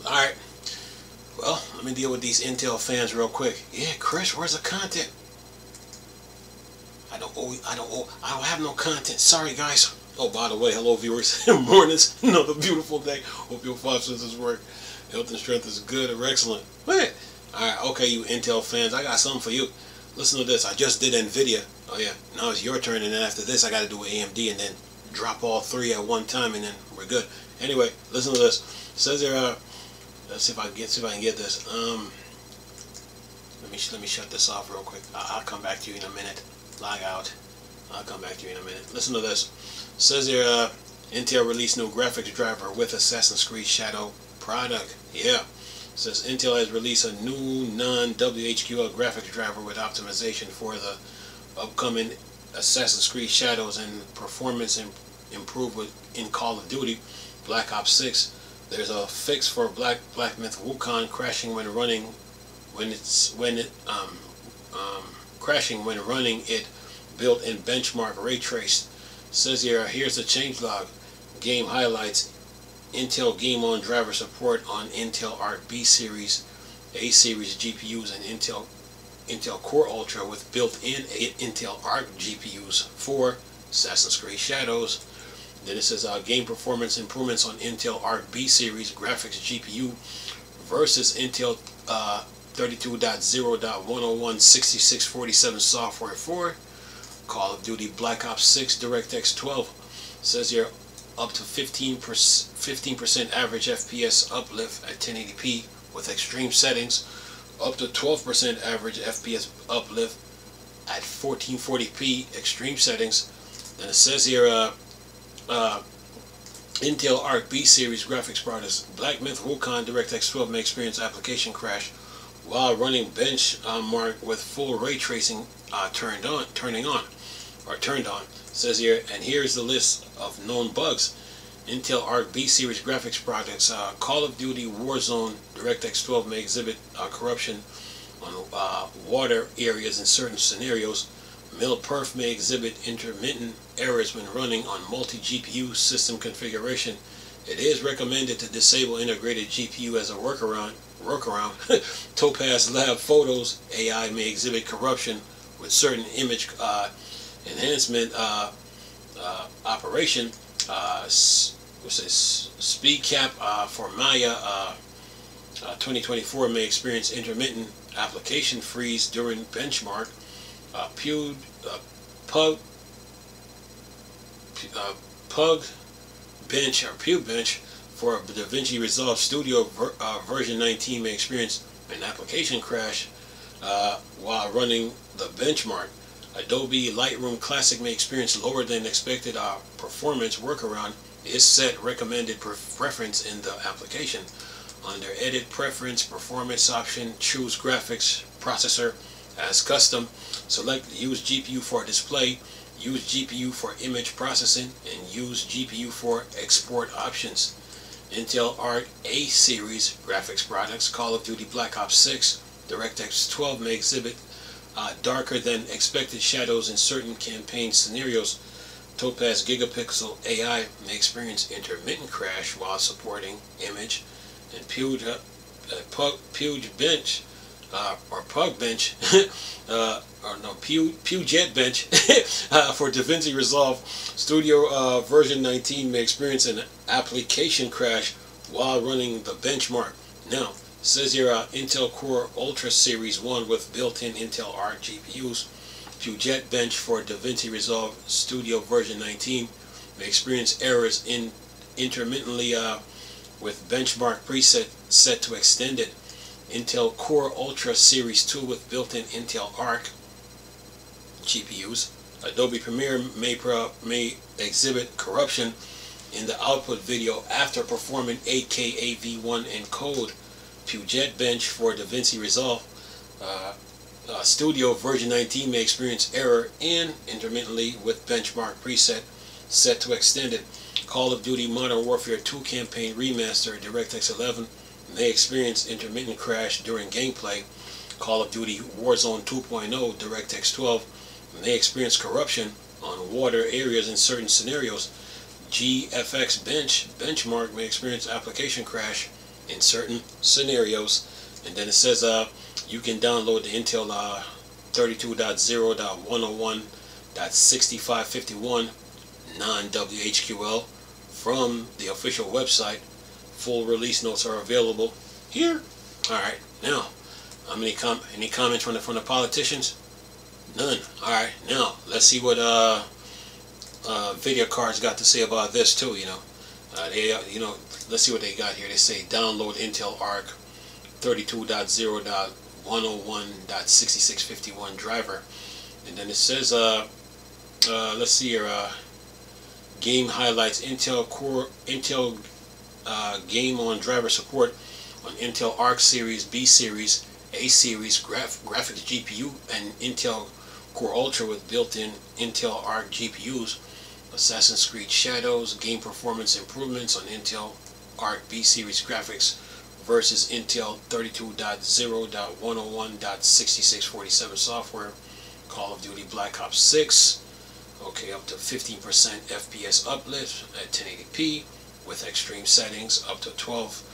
Alright, well, let me deal with these Intel fans real quick. Yeah, Chris, where's the content? I don't have no content. Sorry, guys. Oh, by the way, hello, viewers. Mornings, another beautiful day. Hope your 5 senses work. Health and strength is good or excellent. Wait. Alright, okay, you Intel fans, I got something for you. Listen to this. I just did NVIDIA. Oh, yeah. Now it's your turn, and then after this, I got to do AMD, and then drop all three at one time, and then we're good. Anyway, listen to this. It says here, let's see if I can get this. Let me shut this off real quick. I'll come back to you in a minute. Log out. I'll come back to you in a minute. Listen to this. It says here, Intel released new graphics driver with Assassin's Creed Shadow product. Yeah. It says Intel has released a new non-WHQL graphics driver with optimization for the upcoming Assassin's Creed Shadows and performance improved in Call of Duty Black Ops 6. There's a fix for Black Myth Wukong crashing when running it built-in benchmark ray trace. It says here, here's the changelog. Game highlights. Intel Game On driver support on Intel Arc B series, A series GPUs, and Intel Core Ultra with built-in Intel Arc GPUs for Assassin's Creed Shadows. Then it says game performance improvements on Intel Arc B series graphics GPU versus Intel 32.0.101 6647 software for Call of Duty Black Ops 6 DirectX 12. It says here up to 15% average FPS uplift at 1080p with extreme settings, up to 12% average FPS uplift at 1440p extreme settings. Then it says here Intel Arc B series graphics products. Black Myth Wukong DirectX 12 may experience application crash while running benchmark with full ray tracing turned on. It says here, and here's the list of known bugs. Intel Arc B series graphics products. Call of Duty Warzone DirectX 12 may exhibit corruption on water areas in certain scenarios. MilPerf may exhibit intermittent errors when running on multi-GPU system configuration. It is recommended to disable integrated GPU as a workaround. Topaz Lab Photos AI may exhibit corruption with certain image enhancement operation. Speed cap for Maya 2024 may experience intermittent application freeze during benchmark. Pug Bench for DaVinci Resolve Studio version 19 may experience an application crash while running the benchmark. Adobe Lightroom Classic may experience lower than expected performance. Workaround is set recommended preference in the application. Under Edit Preference Performance option, choose Graphics Processor as custom. Select Use GPU for display, use GPU for image processing, and use GPU for export options. Intel Arc A series graphics products. Call of Duty Black Ops 6 DirectX 12 may exhibit darker than expected shadows in certain campaign scenarios. Topaz Gigapixel AI may experience intermittent crash while supporting image. And Puget Bench for DaVinci Resolve Studio version 19 may experience an application crash while running the benchmark. Now, it says here Intel Core Ultra Series 1 with built-in Intel Arc GPUs. Puget Bench for DaVinci Resolve Studio version 19 may experience errors intermittently with benchmark preset set to extended. Intel Core Ultra Series 2 with built-in Intel Arc GPUs. Adobe Premiere may exhibit corruption in the output video after performing 8K AV1 encode. Puget Bench for DaVinci Resolve Studio version 19 may experience error intermittently with benchmark preset set to extended. Call of Duty Modern Warfare 2 Campaign Remaster DirectX 11 may experience intermittent crash during gameplay. Call of Duty Warzone 2.0 DirectX 12 may experience corruption on water areas in certain scenarios. GFX Benchmark may experience application crash in certain scenarios. And then it says you can download the Intel 32.0.101.6551 non-WHQL from the official website. Full release notes are available here. Alright, now, any comments from the politicians? None. Alright, now, let's see what video cards got to say about this too, let's see what they got here. They say download Intel Arc 32.0.101.6651 driver. And then it says, let's see here, game highlights Intel game on driver support on Intel Arc series, B series, A series graphics GPU, and Intel Core Ultra with built-in Intel Arc GPUs. Assassin's Creed Shadows, game performance improvements on Intel Arc B series graphics versus Intel 32.0.101.6647 software. Call of Duty Black Ops 6. Okay, up to 15% FPS uplift at 1080p with extreme settings, up to 12%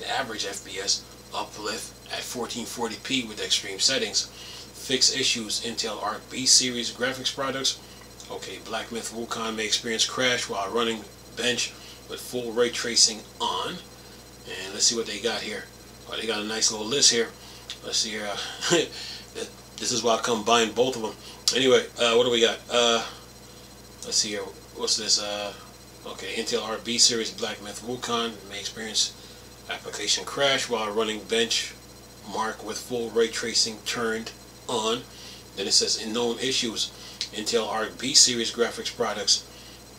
average FPS uplift at 1440p with extreme settings. Fix issues Intel Arc B series graphics products. Okay, Black Myth Wukong may experience crash while running bench with full ray tracing on. And let's see what they got here. Oh, they got a nice little list here. Let's see here. This is why I combined both of them. Anyway, what do we got? Let's see here. What's this? Okay, Intel Arc B series Black Myth Wukong may experience application crash while running benchmark with full ray tracing turned on. Then it says in known issues, Intel Arc B series graphics products,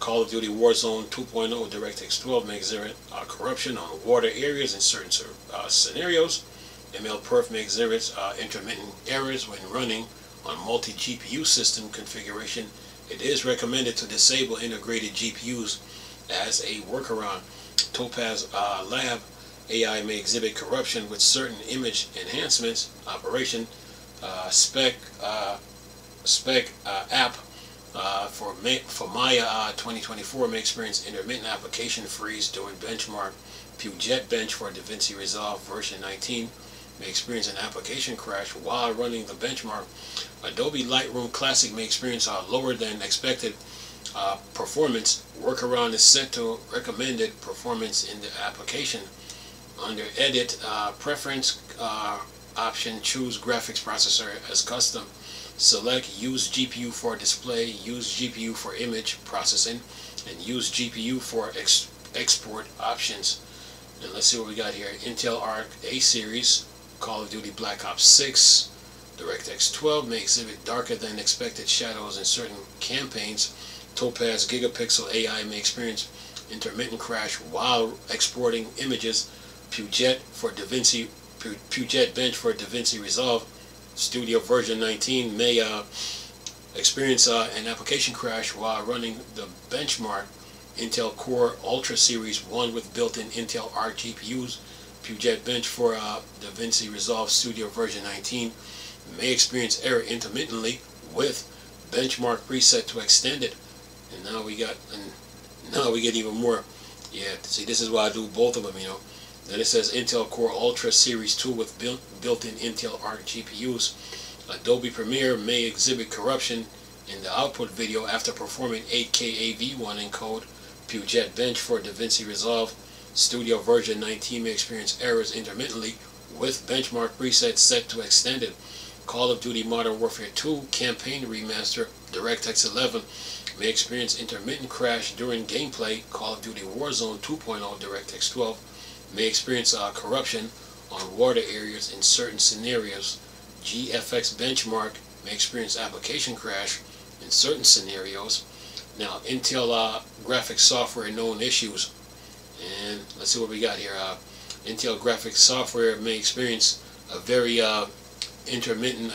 Call of Duty Warzone 2.0 DirectX 12 may exhibit corruption on water areas in certain scenarios. MLPerf may exhibit intermittent errors when running on multi-GPU system configuration. It is recommended to disable integrated GPUs as a workaround. Topaz Lab AI may exhibit corruption with certain image enhancements. Operation Spec app for Maya 2024 may experience intermittent application freeze during benchmark. Puget Bench for DaVinci Resolve version 19 may experience an application crash while running the benchmark. Adobe Lightroom Classic may experience lower than expected performance. Workaround is set to recommended performance in the application. Under Edit Preference option, choose Graphics Processor as custom. Select Use GPU for display, Use GPU for image processing, and Use GPU for export options. And let's see what we got here. Intel Arc A series, Call of Duty Black Ops 6, DirectX 12 may exhibit darker than expected shadows in certain campaigns. Topaz Gigapixel AI may experience intermittent crash while exporting images. Puget Bench for DaVinci Resolve Studio version 19 may experience an application crash while running the benchmark. Intel Core Ultra Series 1 with built-in Intel Arc GPUs. Puget Bench for DaVinci Resolve Studio version 19 may experience error intermittently with benchmark preset to extended. And now we get even more. Yeah, see, this is why I do both of them, Then it says Intel Core Ultra Series 2 with built-in Intel Arc GPUs. Adobe Premiere may exhibit corruption in the output video after performing 8K AV1 encode. Puget Bench for DaVinci Resolve Studio version 19 may experience errors intermittently with benchmark preset set to extended. Call of Duty Modern Warfare 2 Campaign Remaster DirectX 11 may experience intermittent crash during gameplay. Call of Duty Warzone 2.0 DirectX 12 may experience corruption on water areas in certain scenarios. GFX Benchmark may experience application crash in certain scenarios. Now, Intel graphics software known issues. And let's see what we got here. Intel graphics software may experience a very intermittent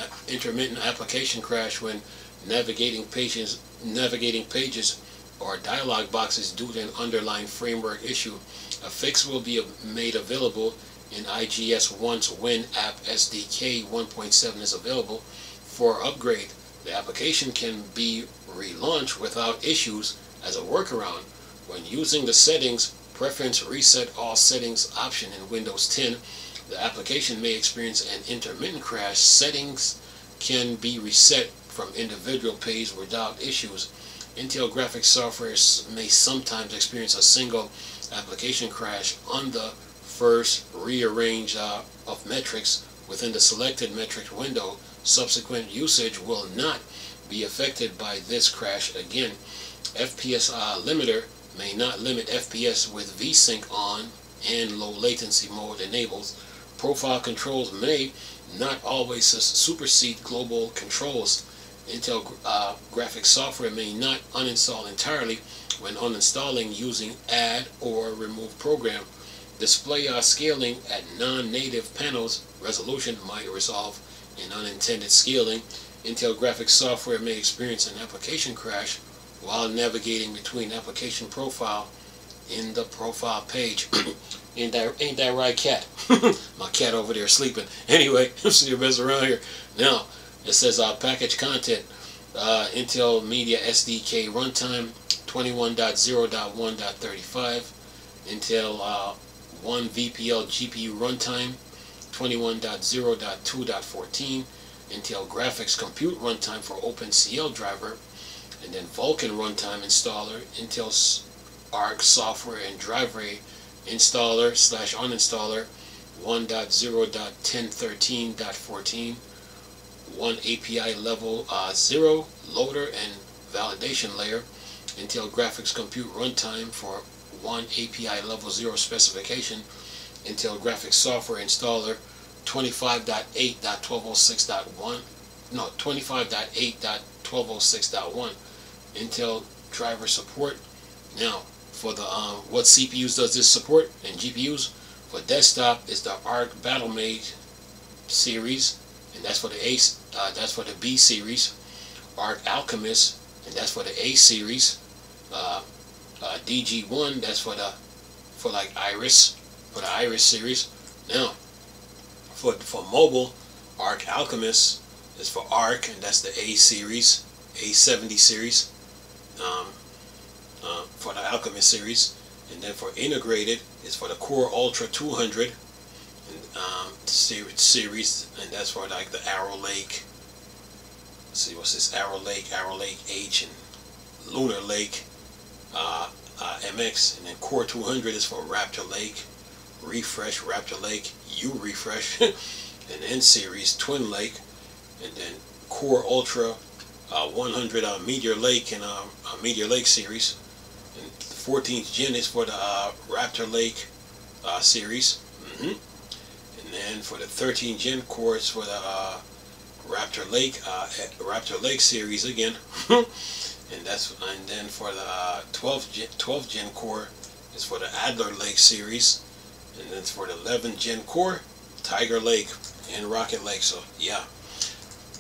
application crash when navigating pages or dialog boxes due to an underlying framework issue. A fix will be made available in IGS once WinApp SDK 1.7 is available. For upgrade, the application can be relaunched without issues as a workaround. When using the settings Preference Reset All Settings option in Windows 10. The application may experience an intermittent crash. Settings can be reset from individual pages without issues. Intel graphics software may sometimes experience a single application crash on the first rearrange of metrics within the selected metric window. Subsequent usage will not be affected by this crash. Again, FPS limiter may not limit FPS with VSync on and low latency mode enabled. Profile controls may not always supersede global controls. Intel graphics software may not uninstall entirely when uninstalling using add or remove program. Display scaling at non-native panels resolution might resolve in unintended scaling. Intel graphics software may experience an application crash while navigating between application profile in the profile page. Ain't that right, cat? My cat over there sleeping. Anyway, see your best around here. Now, it says package content. Intel Media SDK runtime 21.0.1.35. Intel 1 VPL GPU runtime 21.0.2.14. Intel Graphics Compute runtime for OpenCL driver. And then Vulkan runtime installer. Intel Arc software and driver installer / uninstaller 1.0.1013.14. 1 API level 0 loader and validation layer. Intel Graphics Compute runtime for 1 API level 0 specification. Intel Graphics Software installer 25.8.1206.1. No, 25.8.1206.1. Intel driver support. Now, for the what CPUs does this support and GPUs? For desktop is the Arc Battlemage series, and that's for the that's for the B series. Arc Alchemist, and that's for the A series. DG1, that's for like Iris, for the Iris series. Now, for mobile, Arc Alchemist is for Arc, and that's the A series, A70 series. For the Alchemist series, and then for integrated is for the Core Ultra 200 series, and that's for like the Arrow Lake. Let's see, what's this? Arrow Lake H, and Lunar Lake MX, and then Core 200 is for Raptor Lake, Refresh Raptor Lake, U Refresh, and N series Twin Lake, and then Core Ultra 100 Meteor Lake and Meteor Lake series. And the 14th gen is for the Raptor Lake series. And then for the 13th gen core is for the Raptor Lake series again. and then for the 12th gen core is for the Adler Lake series. And then for the 11th gen core, Tiger Lake and Rocket Lake. So yeah,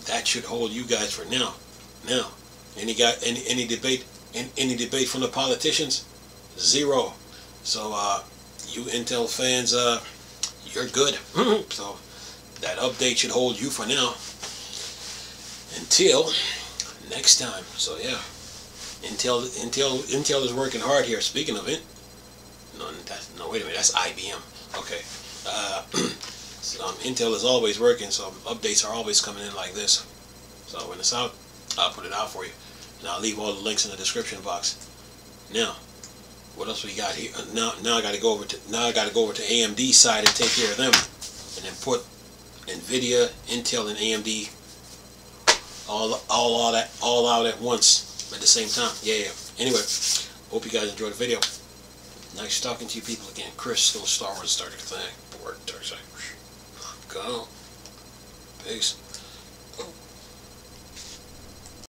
that should hold you guys for now. Now, any debate from the politicians? Zero. So you Intel fans, you're good. So that update should hold you for now until next time. So yeah, Intel is working hard here. Speaking of it, no, wait a minute, that's IBM. Okay. So, Intel is always working, so updates are always coming in like this. So when it's out, I'll put it out for you, and I'll leave all the links in the description box. Now, what else we got here? Now I got to go over to AMD side and take care of them, and then put Nvidia, Intel, and AMD all out at once at the same time. Yeah. Anyway, hope you guys enjoyed the video. Nice talking to you people again. Chris, little Star Wars started thing. Board, dark side. Go.